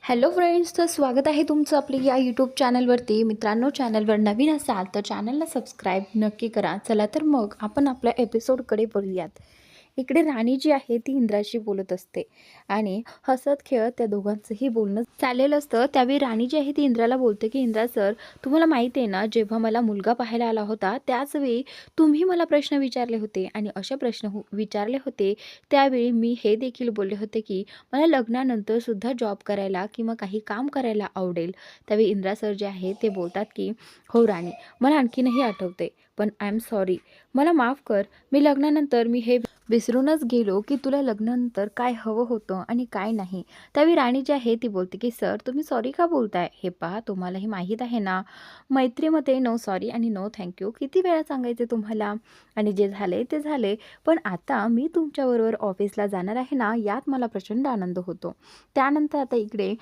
Hello friends, तर स्वागत आहे तुमचं आपल्या या यूट्यूब चॅनलवरती. मित्रांनो, चॅनलवर नवीन असाल तर चॅनलला सबस्क्राईब नक्की करा. चला तर मग आपण आपल्या एपिसोडकडे बोलूयात. इकडे राणी जी आहे ती इंद्राशी बोलत असते आणि हसत खेळत त्या दोघांचंही बोलणं चाललेलं असतं. त्यावेळी राणी जी आहे ती इंद्राला बोलते की इंद्रा सर, तुम्हाला माहिती आहे ना, जेव्हा मला मुलगा पाहायला आला होता त्याचवेळी तुम्ही मला प्रश्न विचारले होते आणि असे प्रश्न विचारले होते. त्यावेळी मी हे देखील बोलले होते की मला लग्नानंतर सुद्धा जॉब करायला किंवा काही काम करायला आवडेल. त्यावेळी इंद्रा सर जे आहे ते बोलतात की हो राणी, मला आणखीनही आठवते, पण आय एम सॉरी, मला माफ कर. मी लग्नानंतर हे विसरूनच गेलो की तुला लग्नानंतर काय हवं होतं आणि काय नाही. त्यावेळी राणी जी आहे ती बोलते की सर, तुम्ही सॉरी का बोलताय? हे पहा, तुम्हालाही माहीत आहे ना, मैत्रीमध्ये नो सॉरी आणि नो थँक्यू किती वेळा सांगायचे तुम्हाला, आणि जे झाले ते झाले. पण आता मी तुमच्याबरोबर ऑफिसला जाणार आहे ना, यात मला प्रचंड आनंद होतो. त्यानंतर आता इकडे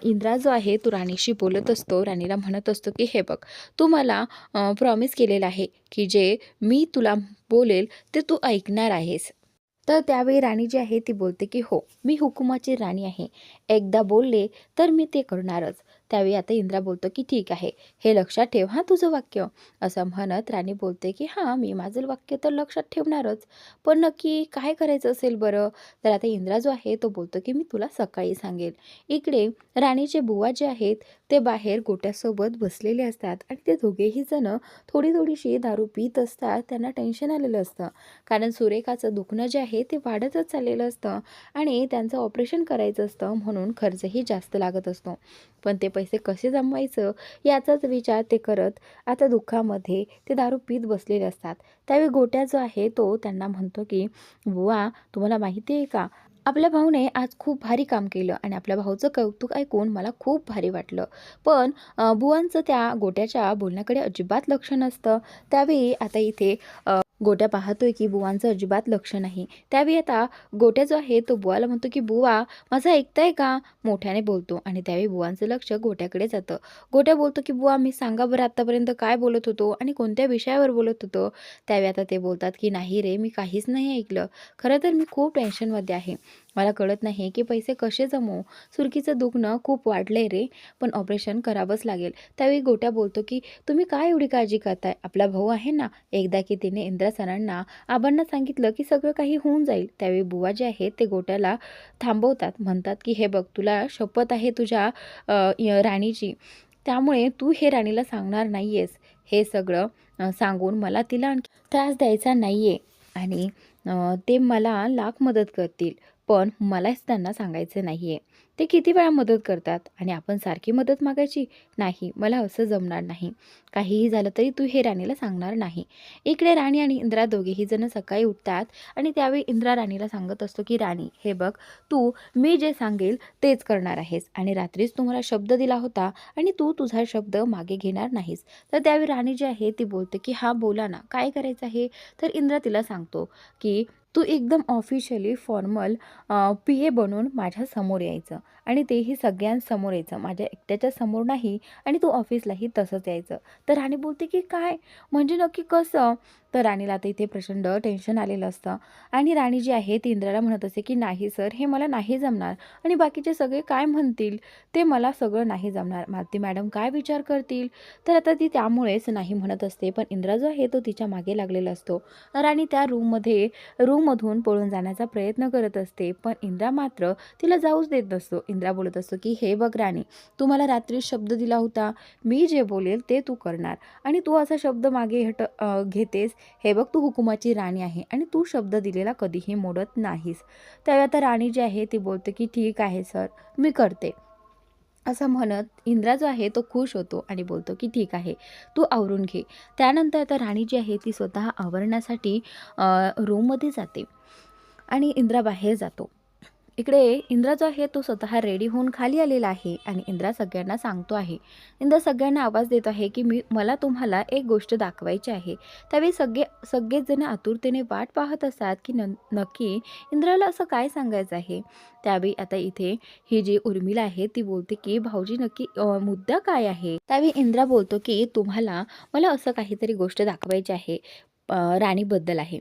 इंद्रा जो आहे तो राणीशी बोलत असतो. राणीला म्हणत असतो की हे बघ, तू मला प्रॉमिस केलेलं आहे की जे मी तुला बोलेल ते तू ऐकणार आहेस. तर त्यावेळी राणी जी आहे ती बोलते की हो, मी हुकुमाची राणी आहे. एकदा बोलले तर मी ते करणारच. त्यावेळी आता इंद्रा बोलतो की ठीक आहे, हे लक्षात ठेव हां तुझं वाक्य. असं म्हणत राणी बोलते की हां, मी माझं वाक्य तर लक्षात ठेवणारच. पण नक्की काय करायचं असेल बरं? तर आता इंद्रा जो आहे तो बोलतो की मी तुला सकाळी सांगेल. इकडे राणीचे बुवा जे आहेत ते बाहेर गोट्यासोबत बसलेले असतात आणि ते दोघेही जण थोडीशी दारू पीत असतात. त्यांना टेन्शन आलेलं असतं, कारण सुरेखाचं दुखणं जे आहे ते वाढतच चाललेलं असतं आणि त्यांचं ऑपरेशन करायचं असतं, म्हणून खर्चही जास्त लागत असतो. पण ते पैसे कसे जमवायचं याचाच विचार ते करत आता दुःखामध्ये ते दारू पीत बसलेले असतात. त्यावेळी गोट्या जो आहे तो त्यांना म्हणतो की बुवा, तुम्हाला माहिती आहे का, आपल्या भाऊने आज खूप भारी काम केलं आणि आपल्या भाऊचं कौतुक ऐकून मला खूप भारी वाटलं. पण बुवांचं त्या गोट्याच्या बोलण्याकडे अजिबात लक्ष नसतं. त्यावेळी आता इथे गोट्या पाहतोय की बुवांचं अजिबात लक्ष नाही. त्यावेळी आता गोट्या जो आहे तो बुवाला म्हणतो की बुवा, माझं ऐकताय का, मोठ्याने बोलतो. आणि त्यावेळी बुवांचं लक्ष गोट्याकडे जातं. गोट्या बोलतो की बुवा, मी सांगा बरं आत्तापर्यंत काय बोलत होतो आणि कोणत्या विषयावर बोलत होतो. त्यावेळी आता ते बोलतात की नाही रे, मी काहीच नाही ऐकलं. खरं तर मी खूप टेन्शनमध्ये आहे. मला कळत नाही की पैसे कसे जमवू. सुरकीचं दुखणं खूप वाढलंय रे, पण ऑपरेशन करावंच लागेल. त्यावेळी गोट्या बोलतो की तुम्ही काय एवढी काळजी करताय, आपला भाऊ आहे ना. एकदा की तिने इंद्रा सरांना आबांना सांगितलं की सगळं काही होऊन जाईल. त्यावेळी बुवा जे आहेत ते गोट्याला थांबवतात. म्हणतात की हे बघ, तुला शपथ आहे तुझ्या राणीची, त्यामुळे तू हे राणीला सांगणार नाहीयेस. हे सगळं सांगून मला तिला आणखी त्रास द्यायचा नाहीये आणि ते मला लाख मदत करतील, पण मलाच त्यांना सांगायचं नाहीये. ते किती वेळा मदत करतात आणि आपण सारखी मदत मागायची? नाही, मला असं जमणार नाही. काहीही झालं तरी तू हे राणीला सांगणार नाही. इकडे राणी आणि इंद्रा दोघेही जण सकाळी उठतात आणि त्यावेळी इंद्रा राणीला सांगत असतो की राणी, हे बघ, तू मी जे सांगेल तेच करणार आहेस आणि रात्रीच तुम्हाला शब्द दिला होता आणि तू तुझा शब्द मागे घेणार नाहीस. तर त्यावेळी राणी जी आहे ती बोलते की हां बोला ना, काय करायचं आहे? तर इंद्रा तिला सांगतो की तू एकदम ऑफिशियली फॉर्मल PA बनून माझ्या समोर यायचं आणि तेही सगळ्यांसमोर यायचं, माझ्या एकट्याच्या समोर नाही. आणि तू ऑफिसलाही तसंच यायचं. तर राणी बोलते की काय, म्हणजे नक्की कसं? तर राणीला आता इथे प्रचंड टेन्शन आलेलं असतं आणि राणी जी आहे ती इंद्राला म्हणत असते की नाही सर, हे मला नाही जमणार आणि बाकीचे सगळे काय म्हणतील ते मला सगळं नाही जमणार, मालती मॅडम काय विचार करतील. तर आता ती त्यामुळेच नाही म्हणत असते. पण इंद्रा जो आहे तो तिच्या मागे लागलेला असतो. राणी त्या रूममधून पळून जाण्याचा प्रयत्न करत असते, पण इंद्रा मात्र तिला जाऊच देत नसतो. इंद्रा बोलत असतो की हे बघ राणी, तू मला रात्री शब्द दिला होता, मी जे बोलेल ते तू करणार आणि तू असा शब्द मागे घेतेस. हे बघ, तू हुकुमाची राणी आहे आणि तू शब्द दिलेला कधीही मोडत नाहीस. त्यावेळी आता राणी जी आहे ती बोलते की ठीक आहे सर, मी करते. असं म्हणत इंद्रा जो आहे तो खुश होतो आणि बोलतो की ठीक आहे, तू आवरून घे. त्यानंतर आता राणी जी आहे ती स्वतः आवरण्यासाठी रूममध्ये जाते आणि इंद्रा बाहेर जातो. इकडे इंद्रा जो आहे तो स्वतः रेडी होऊन खाली आलेला आहे आणि इंद्रा सगळ्यांना सांगतो आहे. इंद्रा सगळ्यांना आवाज देत आहे की मला तुम्हाला एक गोष्ट दाखवायची आहे. त्यावेळी सगळेच जण आतुरतेने वाट पाहत असतात की नक्की इंद्राला असं काय सांगायचं आहे. त्यावेळी आता इथे ही जी उर्मिला आहे ती बोलते की भाऊजी नक्की मुद्दा काय आहे. त्यावेळी इंद्रा बोलतो की तुम्हाला मला असं काहीतरी गोष्ट दाखवायची आहे, राणीबद्दल आहे.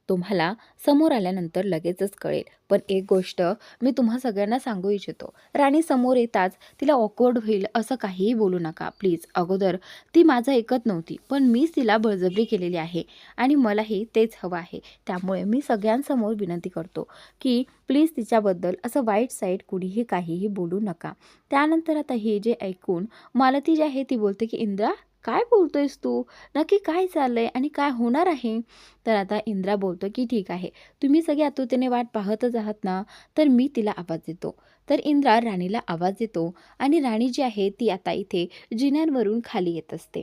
तुम्हाला समोर आल्यानंतर लगेचच कळेल. पण एक गोष्ट मी तुम्हा सगळ्यांना सांगू इच्छितो. राणी समोर येताच तिला ऑकवर्ड होईल असं काहीही बोलू नका प्लीज. अगोदर ती माझं ऐकत नव्हती, पण मीच तिला बळजबरी केलेली आहे आणि मलाही तेच हवं आहे. त्यामुळे मी सगळ्यांसमोर विनंती करतो की प्लीज तिच्याबद्दल असं वाईट साईड कुणीही काहीही बोलू नका. त्यानंतर आता हे जे ऐकून मालती जी आहे ती बोलते की इंद्रा, काय बोलतोयस तू? नक्की काय चाललंय आणि काय होणार आहे? तर आता इंद्रा बोलतो की ठीक आहे, तुम्ही सगळे आतुरतेने वाट पाहतच आहात ना, तर मी तिला आवाज देतो. तर इंद्रा राणीला आवाज देतो आणि राणी जी आहे ती आता इथे जिन्यांवरून खाली येत असते.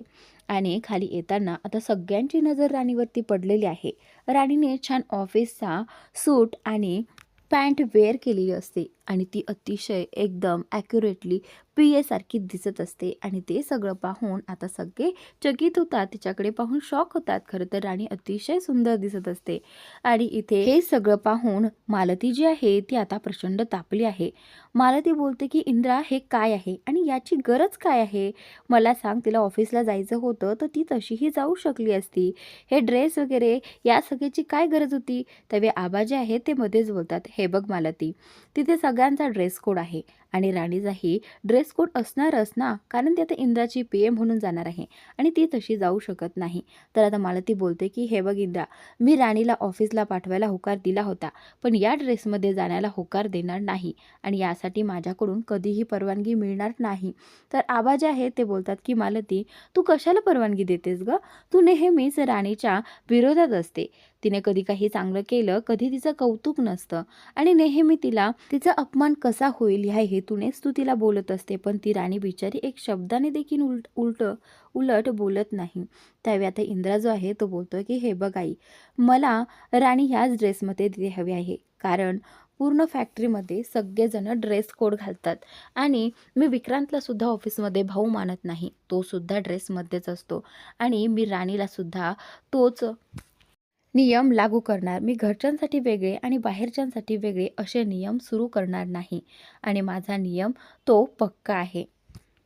आणि खाली येताना आता सगळ्यांची नजर राणीवरती पडलेली आहे. राणीने छान ऑफिसचा सूट आणि पॅन्ट वेअर केलेली असते आणि ती अतिशय एकदम ॲक्युरेटली पी सारखी दिसत असते आणि ते सगळं पाहून आता सगळे चकित होतात, तिच्याकडे पाहून शॉक होतात. खरं तर राणी अतिशय सुंदर दिसत असते आणि इथे हे सगळं पाहून मालती जी आहे ती आता प्रचंड तापली आहे. मालती बोलते की इंद्रा, हे काय आहे आणि याची गरज काय आहे? मला सांग, तिला ऑफिसला जायचं होतं तर ती तशीही जाऊ शकली असती. हे ड्रेस वगैरे या सगळ्याची काय गरज होती? त्यावेळी आबा जे आहेत ते मध्येच बोलतात, हे बघ मालती, तिथे सगळ्यांचा ड्रेस कोड आहे आणि राणीचाही ड्रेस कोड असणारच ना, कारण ती आता इंद्राची PM म्हणून जाणार आहे आणि ती तशी जाऊ शकत नाही. तर आता मालती बोलते की हे बघ इंद्रा, मी राणीला ऑफिसला पाठवायला होकार दिला होता, पण या ड्रेसमध्ये जाण्याला होकार देणार नाही आणि यासाठी माझ्याकडून कधीही परवानगी मिळणार नाही. तर आबा जे आहे ते बोलतात की मालती, तू कशाला परवानगी देतेस ग? तू नेहमीच राणीच्या विरोधात असते. तिने कधी काही चांगलं केलं, कधी तिचं कौतुक नसतं आणि नेहमी तिचा अपमान कसा होईल ह्या हेतूनेच तू तिला बोलत असते. पण ती राणी बिचारी एक शब्दाने देखील उलट बोलत नाही. त्यावेळी आता इंद्रा जो आहे तो बोलतोय की हे बघ आई, मला राणी ह्याच ड्रेसमध्ये तिथे हवी आहे, कारण पूर्ण फॅक्टरीमध्ये सगळेजण ड्रेस कोड घालतात आणि मी विक्रांतला सुद्धा ऑफिसमध्ये भाऊ मानत नाही, तो सुद्धा ड्रेसमध्येच असतो आणि मी राणीला सुद्धा तोच नियम लागू करणार. मी घरच्यांसाठी वेगळे आणि बाहेरच्यांसाठी वेगळे असे नियम सुरू करणार नाही आणि माझा नियम तो पक्का आहे.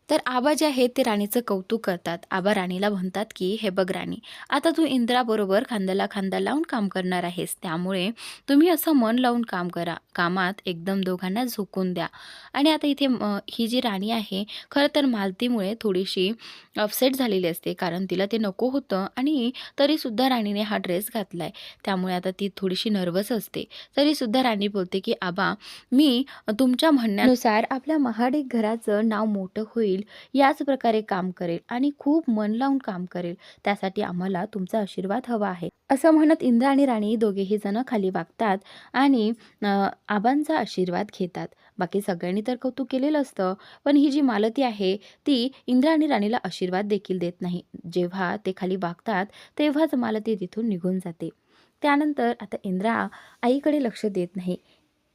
तर आबा जे आहेत ते राणीचं कौतुक करतात. आबा राणीला म्हणतात की हे बघ राणी, आता तू इंद्राबरोबर खांद्याला खांदा लावून काम करणार आहेस, त्यामुळे तुम्ही असं मन लावून काम करा. कामात एकदम दोघांना झोकून द्या. आणि आता इथे ही जी राणी आहे खरं तर मालतीमुळे थोडीशी अपसेट झालेली असते, कारण तिला ते नको होतं आणि तरीसुद्धा राणीने हा ड्रेस घातला आहे. त्यामुळे आता ती थोडीशी नर्वस असते. तरीसुद्धा राणी बोलते की आबा, मी तुमच्या म्हणण्यानुसार आपल्या महाडिक घराचं नाव मोठं होईल याच प्रकारे काम करेल आणि खूप मन लावून काम करेल. त्यासाठी आम्हाला तुमचा आशीर्वाद हवा आहे. असं म्हणत इंद्रा आणि राणी दोघेही जण खाली वागतात आणि आबांचा आशीर्वाद घेतात. बाकी सगळ्यांनी तर कौतुक केलेलं असतं, पण ही जी मालती आहे ती इंद्रा आणि राणीला आशीर्वाद देखील देत नाही. जेव्हा ते खाली वागतात तेव्हाच मालती तिथून निघून जाते. त्यानंतर आता इंद्रा आईकडे लक्ष देत नाही.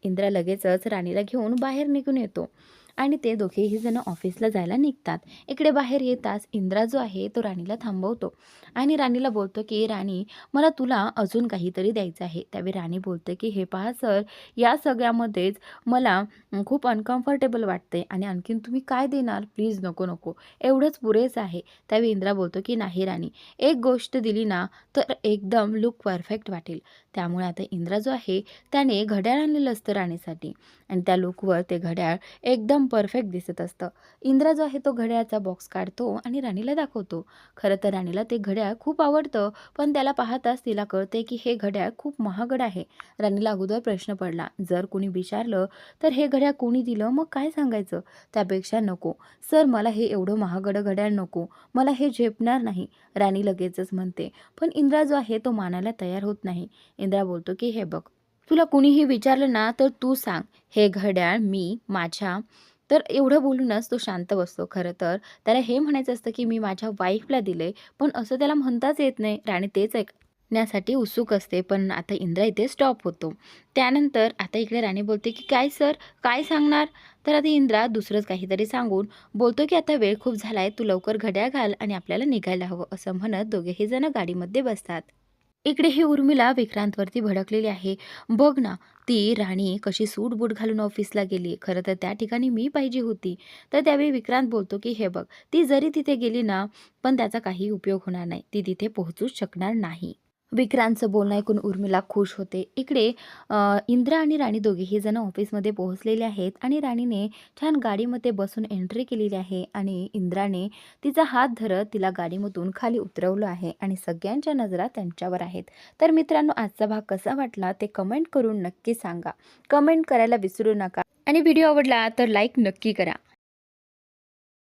इंद्रा लगेचच राणीला घेऊन बाहेर निघून येतो आणि ते दोघेही जण ऑफिसला जायला निघतात. इकडे बाहेर येताच इंद्रा जो आहे तो राणीला थांबवतो आणि राणीला बोलतो की राणी, मला तुला अजून काहीतरी द्यायचं आहे. त्यावेळी राणी बोलते की हे पहा सर, या सगळ्यामध्येच मला खूप अनकम्फर्टेबल वाटते आणि आणखीन तुम्ही काय देणार? प्लीज नको नको, एवढंच पुरेच आहे. त्यावेळी इंद्रा बोलतो की नाही राणी, एक गोष्ट दिली ना तर एकदम लुक परफेक्ट वाटेल. त्यामुळे आता इंद्रा जो आहे त्याने घड्याळ आणलेलं असतं राणीसाठी आणि त्या लुकवर ते घड्याळ एकदम परफेक्ट दिसत असतं. इंद्रा जो आहे तो घड्याळाचा बॉक्स काढतो आणि राणीला दाखवतो. खरं तर राणीला ते घड्याळ खूप आवडतं, पण त्याला पाहताच तिला कळते की हे घड्याळ खूप महागड आहे. राणीला अगोदर प्रश्न पडला, जर कोणी विचारलं तर हे घड्याळ कोणी दिलं, मग काय सांगायचं? त्यापेक्षा नको सर, मला हे एवढं महागडं घड्याळ नको, मला हे झेपणार नाही, राणी लगेचच म्हणते. पण इंद्रा जो आहे तो मानायला तयार होत नाही. इंद्रा बोलतो की हे बघ, तुला कुणीही विचारलं ना तर तू सांग, हे घड्याळ मी माझ्या, तर एवढं बोलूनच तो शांत बसतो. खरं तर त्याला हे म्हणायचं असतं की मी माझ्या वाईफला दिले, पण असं त्याला म्हणताच येत नाही. राणी तेच ऐकण्यासाठी उत्सुक असते, पण आता इंद्रा इथे स्टॉप होतो. त्यानंतर आता इकडे राणी बोलते की काय सर, काय सांगणार? तर आता इंद्रा दुसरंच काहीतरी सांगून बोलतो की आता वेळ खूप झालाय, तू लवकर घड्याळ घाल आणि आपल्याला निघायला हवं. असं म्हणत दोघेही जण गाडीमध्ये बसतात. इकडे ही उर्मिला विक्रांतवरती भडकलेली आहे. बघ ना, ती राणी कशी सूट बूट घालून ऑफिसला गेली. खरं तर त्या ठिकाणी मी पाहिजे होती. तर त्यावेळी विक्रांत बोलतो की हे बघ, ती जरी तिथे गेली ना, पण त्याचा काही उपयोग होणार नाही. ती तिथे पोहोचूच शकणार नाही. विक्रांतचं बोलणं ऐकून उर्मिला खुश होते. इकडे इंद्रा आणि राणी दोघेही जण ऑफिसमध्ये पोहोचलेले आहेत आणि राणीने छान गाडीमध्ये बसून एंट्री केलेली आहे आणि इंद्राने तिचा हात धरत तिला गाडीमधून खाली उतरवलं आहे आणि सगळ्यांच्या नजरा त्यांच्यावर आहेत. तर मित्रांनो, आजचा भाग कसा वाटला ते कमेंट करून नक्की सांगा. कमेंट करायला विसरू नका आणि व्हिडिओ आवडला तर लाईक नक्की करा.